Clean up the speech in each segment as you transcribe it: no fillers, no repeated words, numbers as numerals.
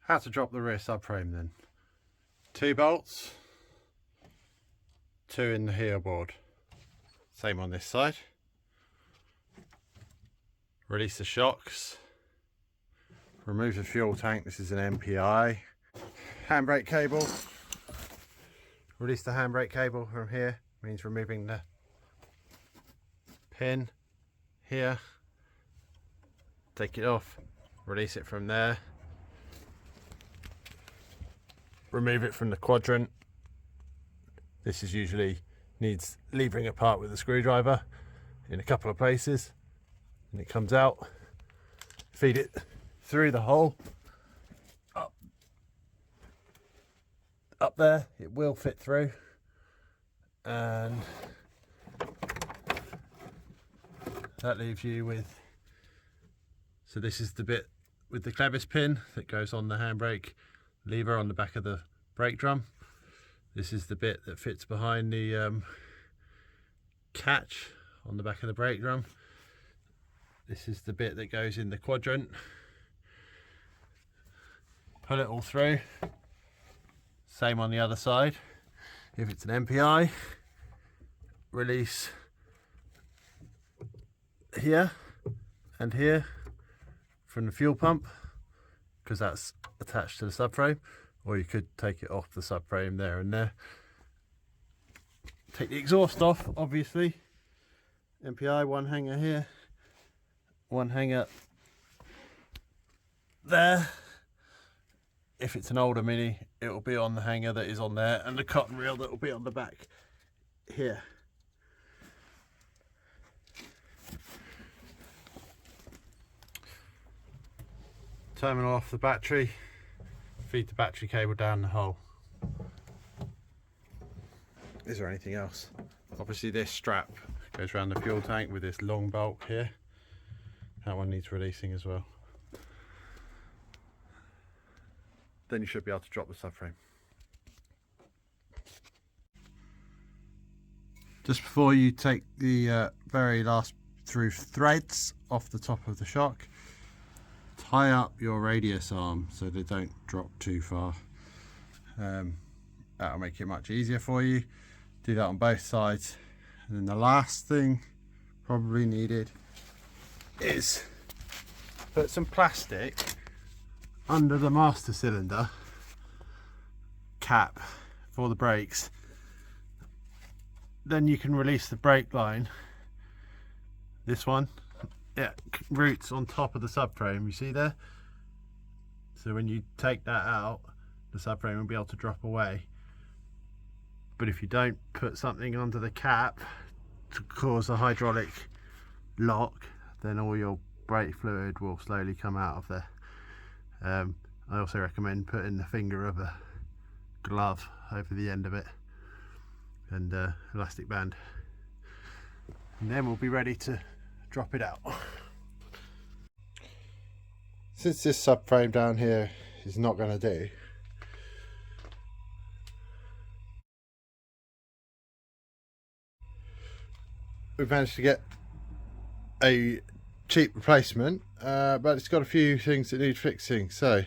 How to drop the rear subframe then. 2 bolts, 2 in the heel board. Same on this side. Release the shocks. Remove the fuel tank, this is an MPI. Handbrake cable. Release the handbrake cable from here, means removing the pin here. Take it off, release it from there. Remove it from the quadrant. This is usually needs levering apart with a screwdriver in a couple of places, and it comes out. Feed it through the hole up there. It will fit through, and that leaves you with, so this is the bit with the clevis pin that goes on the handbrake lever on the back of the brake drum. This is the bit that fits behind the catch on the back of the brake drum. This is the bit that goes in the quadrant. Pull it all through. Same on the other side. If it's an MPI, release here and here from the fuel pump, because that's attached to the subframe, or you could take it off the subframe there and there. Take the exhaust off, obviously. MPI, one hanger here, one hanger there. If it's an older Mini, it will be on the hanger that is on there, and the cotton reel that will be on the back here. Terminal off the battery, feed the battery cable down the hole. Is there anything else? Obviously this strap goes around the fuel tank with this long bolt here. That one needs releasing as well. Then you should be able to drop the subframe. Just before you take the very last through threads off the top of the shock, tie up your radius arm so they don't drop too far. That'll make it much easier for you. Do that on both sides. And then the last thing probably needed is put some plastic under the master cylinder cap for the brakes. Then you can release the brake line. This one, it roots on top of the subframe, you see there? So when you take that out, the subframe will be able to drop away. But if you don't put something under the cap to cause a hydraulic lock, then all your brake fluid will slowly come out of there. I also recommend putting the finger of a glove over the end of it and elastic band, and then we'll be ready to drop it out. Since this subframe down here is not going to do, we've managed to get a cheap replacement, but it's got a few things that need fixing. So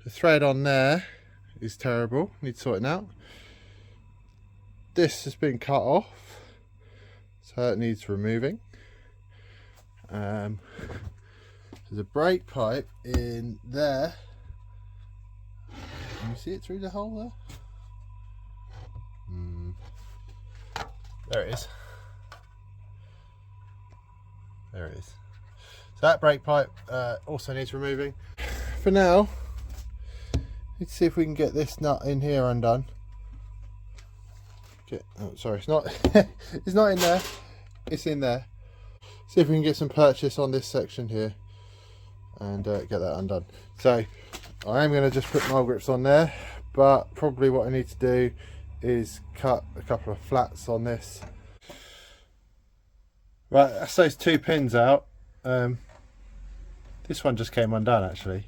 the thread on there is terrible, needs sorting out. This has been cut off, so it needs removing. There's a brake pipe in there. Can you see it through the hole there? There it is. There it is. So that brake pipe also needs removing. For now, let's see if we can get this nut in here undone. Oh, sorry, it's not. It's not in there. It's in there. See if we can get some purchase on this section here and get that undone. So I am going to just put mole grips on there, but probably what I need to do is cut a couple of flats on this. Right, that's those 2 pins out. This one just came undone actually,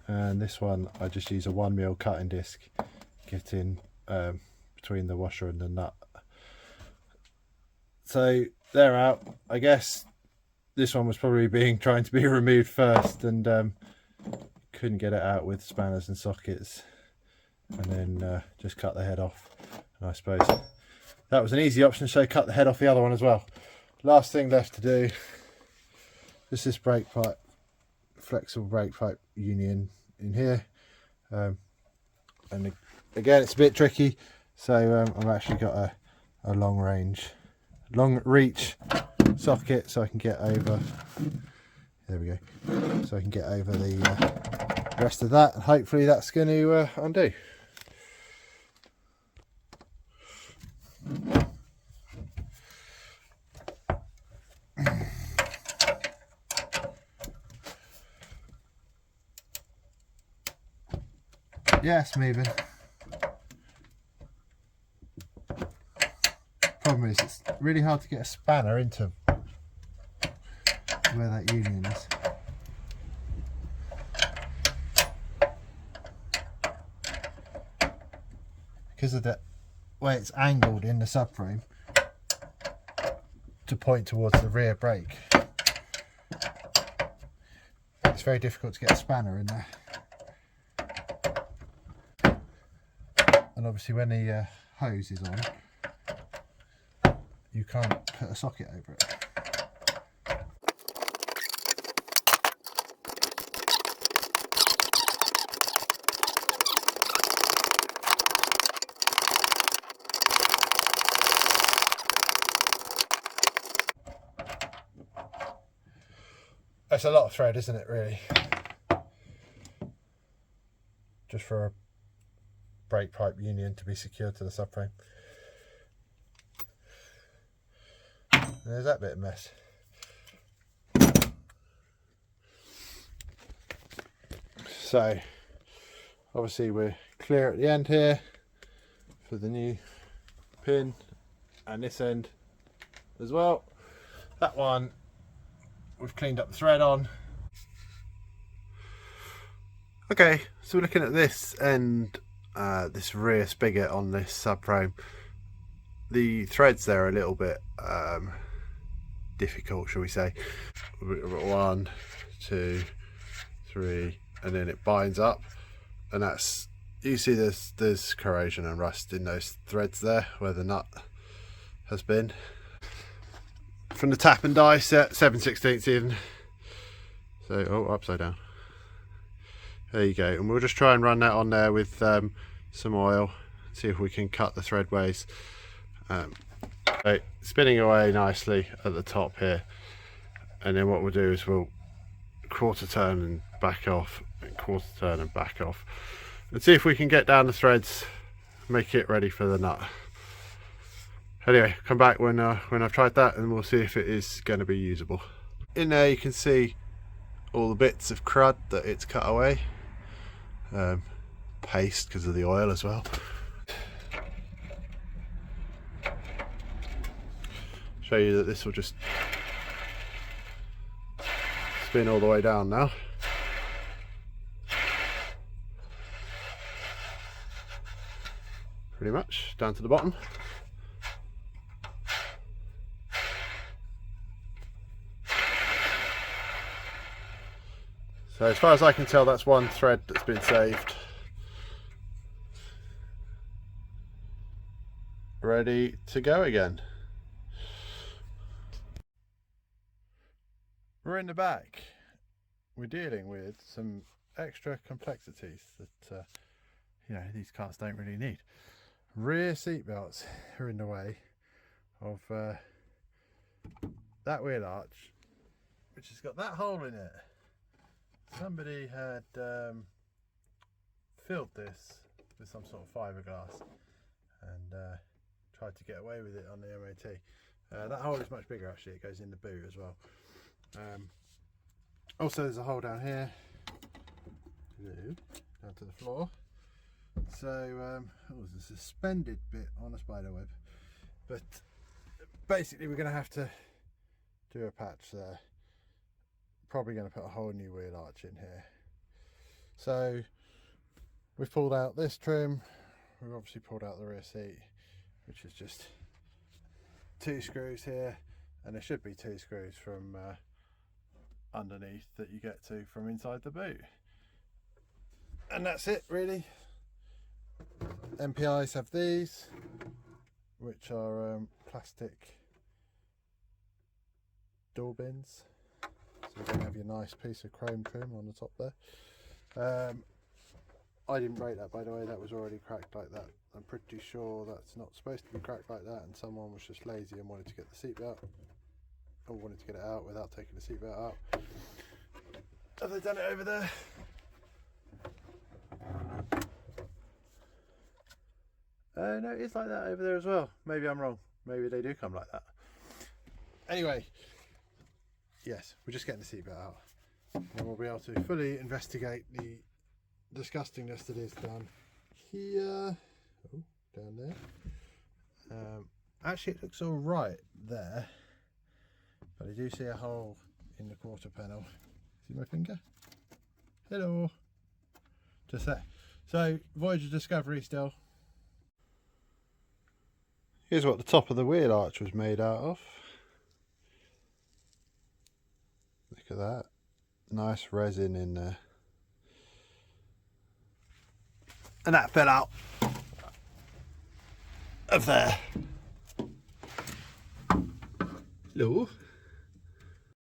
and this one I just use a 1mm cutting disc, get in between the washer and the nut. So they're out. I guess this one was probably trying to be removed first, and couldn't get it out with spanners and sockets, and then just cut the head off. And I suppose that was an easy option, so cut the head off the other one as well. Last thing left to do is this brake pipe, flexible brake pipe union in here, and again it's a bit tricky, so I've actually got a long reach socket, so I can get over, there we go, so I can get over the rest of that, and hopefully that's going to undo. Yeah, it's moving. Problem is, it's really hard to get a spanner into where that union is. Because of the way it's angled in the subframe to point towards the rear brake, it's very difficult to get a spanner in there. And obviously when the hose is on, you can't put a socket over it. That's a lot of thread, isn't it, really? Just for a brake pipe union to be secured to the subframe. And there's that bit of mess. So obviously we're clear at the end here for the new pin, and this end as well. That one we've cleaned up the thread on. Okay, so we're looking at this end, this rear spigot on this subframe. The threads there are a little bit difficult, shall we say. 1, 2, 3, and then it binds up, and that's, you see there's corrosion and rust in those threads there where the nut has been. From the tap and die set, 7/16 even. So, oh, upside down. There you go, and we'll just try and run that on there with some oil, see if we can cut the threadways. So spinning away nicely at the top here, and then what we'll do is we'll quarter turn and back off, and quarter turn and back off, and see if we can get down the threads, make it ready for the nut. Anyway, come back when I've tried that, and we'll see if it is going to be usable. In there you can see all the bits of crud that it's cut away, paste because of the oil as well. Show you that this will just spin all the way down now. Pretty much down to the bottom. So as far as I can tell, that's one thread that's been saved. Ready to go again. We're in the back. We're dealing with some extra complexities that you know, these cars don't really need. Rear seat belts are in the way of that wheel arch, which has got that hole in it. Somebody had filled this with some sort of fiberglass and tried to get away with it on the MOT. That hole is much bigger actually, it goes in the boot as well. Also there's a hole down here, down to the floor. So there's a suspended bit on a spider web, but basically we're going to have to do a patch there. Probably going to put a whole new wheel arch in here. So we've pulled out this trim, we've obviously pulled out the rear seat, which is just 2 screws here, and there should be 2 screws from underneath that you get to from inside the boot. And that's it really. MPIs have these, which are plastic door bins. So you're going to have your nice piece of chrome trim on the top there. I didn't break that, by the way, that was already cracked like that. I'm pretty sure that's not supposed to be cracked like that, and someone was just lazy and wanted to get the seatbelt, or wanted to get it out without taking the seatbelt out. Have they done it over there? No, it's like that over there as well. Maybe I'm wrong. Maybe they do come like that. Anyway, yes, we're just getting the seatbelt out. And we'll be able to fully investigate the disgustingness that is down here. Oh, down there. Actually, it looks all right there, but I do see a hole in the quarter panel. See my finger? Hello. Just there. So, Voyager Discovery still. Here's what the top of the wheel arch was made out of. Look at that. Nice resin in there. And that fell out of there. Hello.